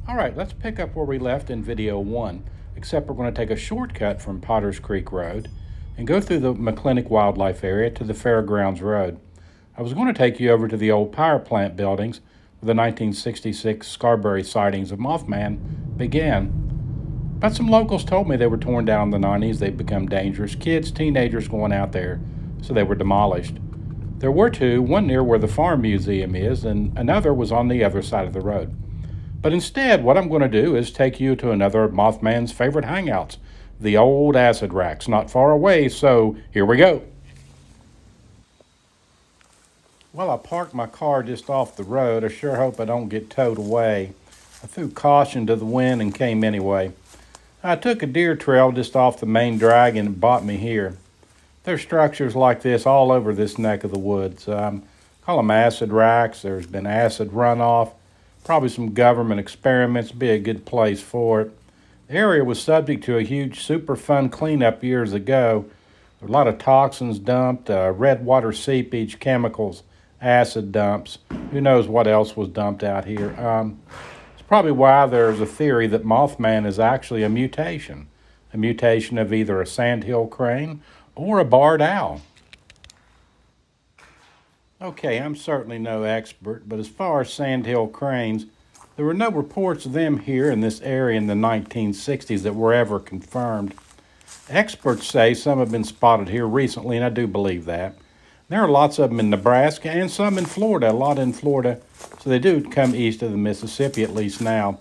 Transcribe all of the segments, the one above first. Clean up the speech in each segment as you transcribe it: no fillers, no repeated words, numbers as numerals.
All right, let's pick up where we left in video 1, except we're going to take a shortcut from Potters Creek Road and go through the McClintic Wildlife Area to the Fairgrounds Road. I was going to take you over to the old power plant buildings where the 1966 Scarberry sightings of Mothman began. But some locals told me they were torn down in the 90s. They'd become dangerous. Kids, teenagers going out there, so they were demolished. There were two, one near where the Farm Museum is, and another was on the other side of the road. But instead, what I'm going to do is take you to another of Mothman's favorite hangouts, the old acid racks, not far away, so here we go. Well, I parked my car just off the road. I sure hope I don't get towed away. I threw caution to the wind and came anyway. I took a deer trail just off the main drag and it brought me here. There's structures like this all over this neck of the woods. Call them acid racks. There's been acid runoff. Probably some government experiments. Be a good place for it. The area was subject to a huge Superfund cleanup years ago. There were a lot of toxins dumped, red water seepage, chemicals, acid dumps. Who knows what else was dumped out here. It's probably why there's a theory that Mothman is actually a mutation of either a sandhill crane or a barred owl. Okay, I'm certainly no expert, but as far as sandhill cranes, there were no reports of them here in this area in the 1960s that were ever confirmed. Experts say some have been spotted here recently, and I do believe that. There are lots of them in Nebraska and some in Florida, a lot in Florida, so they do come east of the Mississippi at least now.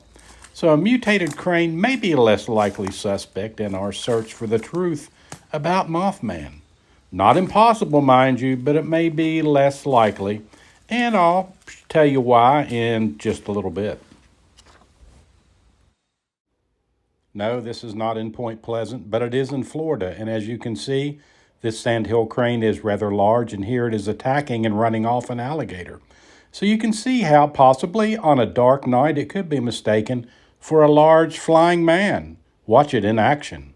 So a mutated crane may be a less likely suspect in our search for the truth about Mothman. Not impossible, mind you, but it may be less likely, and I'll tell you why in just a little bit. No, this is not in Point Pleasant, but it is in Florida, and as you can see, this sandhill crane is rather large, and here it is attacking and running off an alligator. So you can see how possibly on a dark night it could be mistaken for a large flying man. Watch it in action.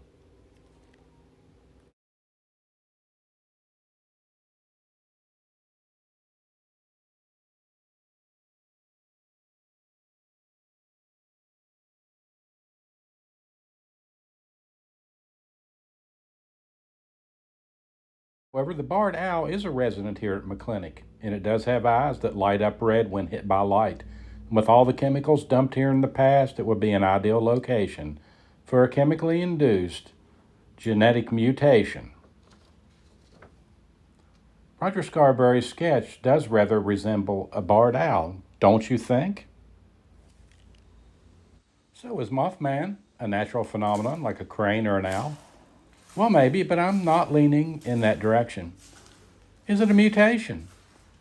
However, the barred owl is a resident here at McClintic, and it does have eyes that light up red when hit by light. And with all the chemicals dumped here in the past, it would be an ideal location for a chemically induced genetic mutation. Roger Scarberry's sketch does rather resemble a barred owl, don't you think? So is Mothman a natural phenomenon like a crane or an owl? Well, maybe, but I'm not leaning in that direction. Is it a mutation?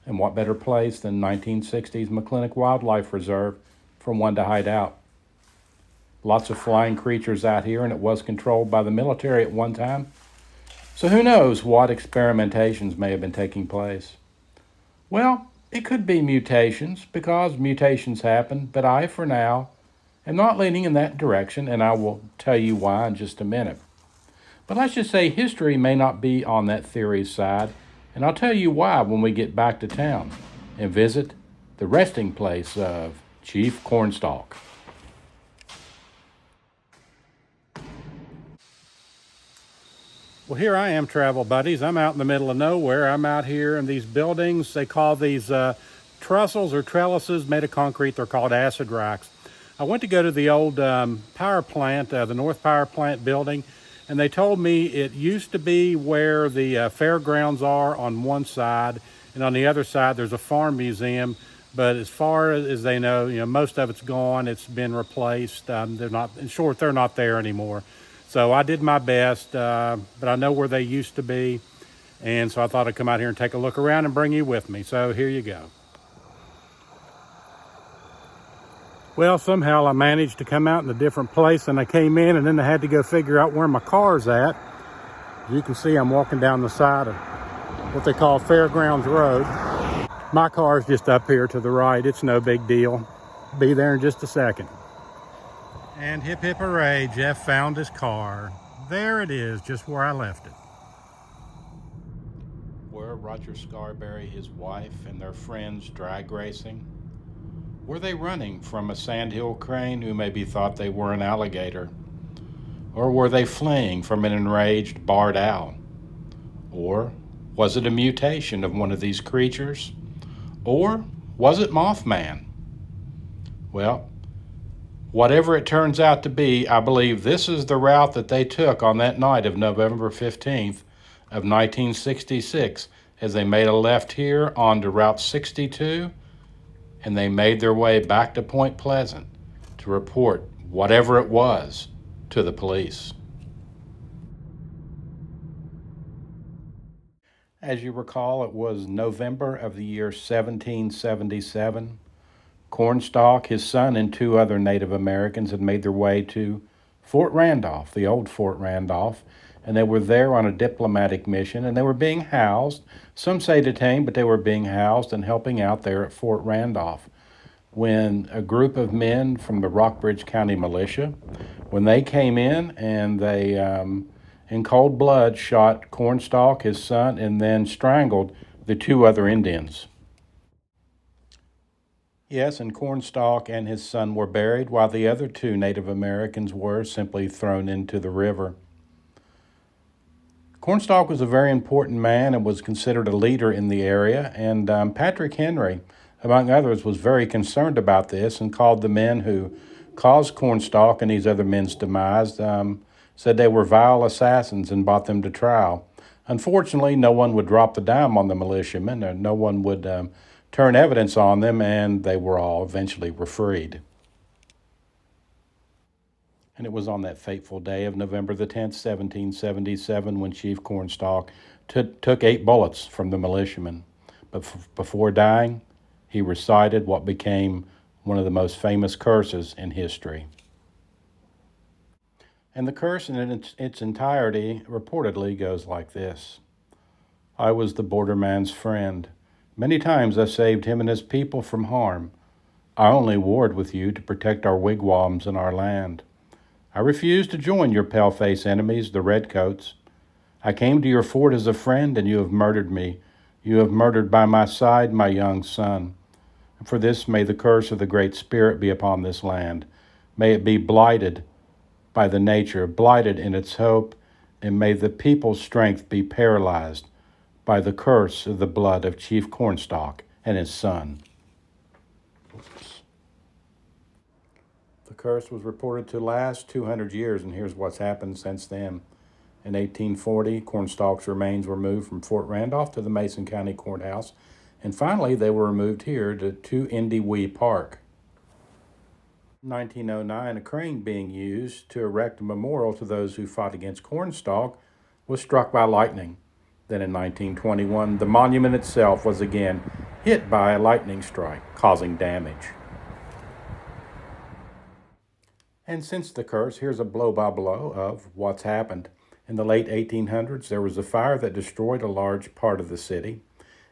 And what better place than 1960s McClintic Wildlife Reserve for one to hide out? Lots of flying creatures out here, and it was controlled by the military at one time. So who knows what experimentations may have been taking place? Well, it could be mutations, because mutations happen, but I, for now, am not leaning in that direction, and I will tell you why in just a minute. But let's just say history may not be on that theory's side, and I'll tell you why when we get back to town and visit the resting place of Chief Cornstalk. Well, here I am, travel buddies. I'm out in the middle of nowhere. I'm out here in these buildings. They call these trussels or trellises made of concrete. They're called acid racks. I went to go to the old power plant, the North Power Plant building, and they told me it used to be where the fairgrounds are on one side, and on the other side there's a farm museum. But as far as they know, most of it's gone. It's been replaced. They're not, in short, they're not there anymore. So I did my best, but I know where they used to be, and so I thought I'd come out here and take a look around and bring you with me. So here you go. Well, somehow I managed to come out in a different place than I came in, and then I had to go figure out where my car's at. As you can see, I'm walking down the side of what they call Fairgrounds Road. My car's just up here to the right. It's no big deal. Be there in just a second. And hip hip hooray, Jeff found his car. There it is, just where I left it. Were Roger Scarberry, his wife, and their friends drag racing? Were they running from a sandhill crane who maybe thought they were an alligator? Or were they fleeing from an enraged barred owl? Or was it a mutation of one of these creatures? Or was it Mothman? Well, whatever it turns out to be, I believe this is the route that they took on that night of November 15th of 1966 as they made a left here onto Route 62 and they made their way back to Point Pleasant to report whatever it was to the police. As you recall, it was November of the year 1777. Cornstalk, his son, and two other Native Americans had made their way to Fort Randolph, the old Fort Randolph, and they were there on a diplomatic mission, and they were being housed, some say detained, but they were being housed and helping out there at Fort Randolph when a group of men from the Rockbridge County Militia, when they came in and they, in cold blood, shot Cornstalk, his son, and then strangled the two other Indians. Yes, and Cornstalk and his son were buried, while the other two Native Americans were simply thrown into the river. Cornstalk was a very important man and was considered a leader in the area, and Patrick Henry, among others, was very concerned about this and called the men who caused Cornstalk and these other men's demise, said they were vile assassins and brought them to trial. Unfortunately, no one would drop the dime on the militiamen, or no one would turn evidence on them, and they were all eventually freed. And it was on that fateful day of November the 10th, 1777, when Chief Cornstalk took 8 bullets from the militiamen. But before dying, he recited what became one of the most famous curses in history. And the curse in its entirety reportedly goes like this: I was the borderman's friend. Many times I saved him and his people from harm. I only warred with you to protect our wigwams and our land. I refused to join your pale-face enemies, the redcoats. I came to your fort as a friend, and you have murdered me. You have murdered by my side my young son. And for this may the curse of the Great Spirit be upon this land. May it be blighted by the nature, blighted in its hope, and may the people's strength be paralyzed by the curse of the blood of Chief Cornstalk and his son. Oops. The curse was reported to last 200 years, and here's what's happened since then. In 1840, Cornstalk's remains were moved from Fort Randolph to the Mason County Courthouse, and finally they were removed here to Indy Wee Park. In 1909, a crane being used to erect a memorial to those who fought against Cornstalk was struck by lightning. Then in 1921, the monument itself was again hit by a lightning strike, causing damage. And since the curse, here's a blow-by-blow of what's happened. In the late 1800s, there was a fire that destroyed a large part of the city.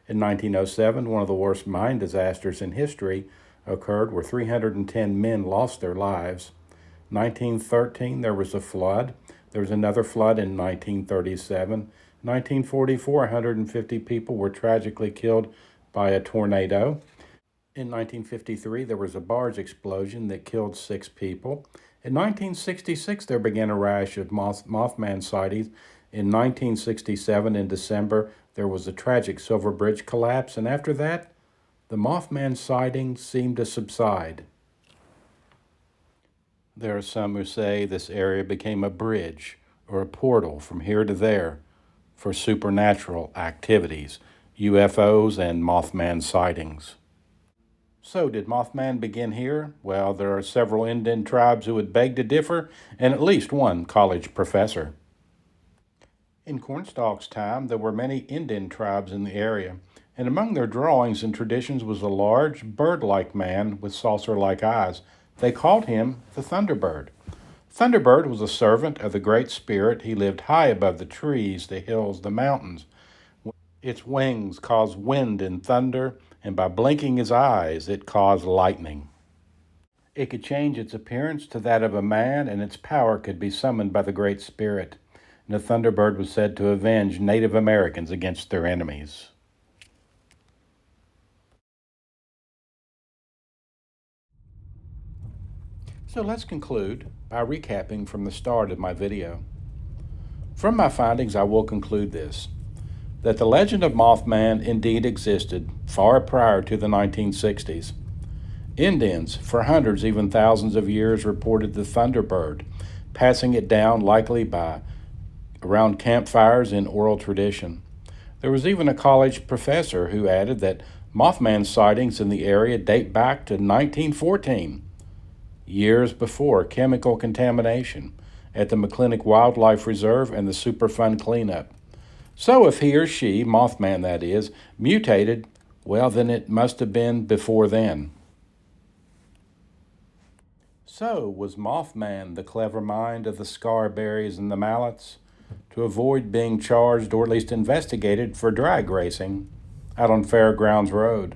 In 1907, one of the worst mine disasters in history occurred where 310 men lost their lives. 1913, there was a flood. There was another flood in 1937. 1944, 150 people were tragically killed by a tornado. In 1953, there was a barge explosion that killed 6 people. In 1966, there began a rash of Mothman sightings. In 1967, in December, there was a tragic Silver Bridge collapse, and after that, the Mothman sightings seemed to subside. There are some who say this area became a bridge or a portal from here to there for supernatural activities, UFOs, and Mothman sightings. So, did Mothman begin here? Well, there are several Indian tribes who would beg to differ, and at least one college professor. In Cornstalk's time, there were many Indian tribes in the area, and among their drawings and traditions was a large, bird-like man with saucer-like eyes. They called him the Thunderbird. Thunderbird was a servant of the Great Spirit. He lived high above the trees, the hills, the mountains. Its wings caused wind and thunder, and by blinking his eyes, it caused lightning. It could change its appearance to that of a man, and its power could be summoned by the Great Spirit. And the Thunderbird was said to avenge Native Americans against their enemies. So let's conclude by recapping from the start of my video. From my findings, I will conclude this: that the legend of Mothman indeed existed far prior to the 1960s. Indians, for hundreds, even thousands of years, reported the Thunderbird, passing it down likely by around campfires in oral tradition. There was even a college professor who added that Mothman sightings in the area date back to 1914, years before chemical contamination at the McClintock Wildlife Reserve and the Superfund cleanup. So if he or she, Mothman that is, mutated, well, then it must have been before then. So was Mothman the clever mind of the Scarberries and the Mallets to avoid being charged or at least investigated for drag racing out on Fairgrounds Road?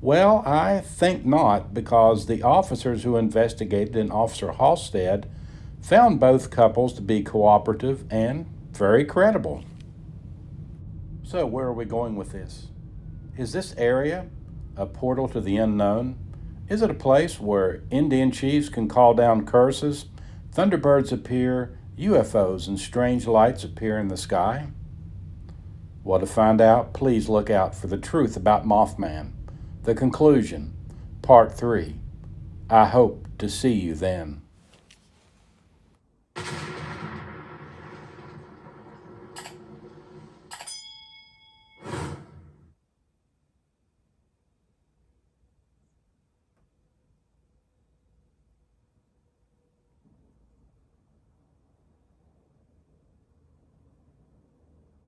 Well, I think not, because the officers who investigated and Officer Halstead found both couples to be cooperative and very credible. So where are we going with this? Is this area a portal to the unknown? Is it a place where Indian chiefs can call down curses, thunderbirds appear, UFOs and strange lights appear in the sky? Well, to find out, please look out for the Truth About Mothman, the conclusion, part 3. I hope to see you then.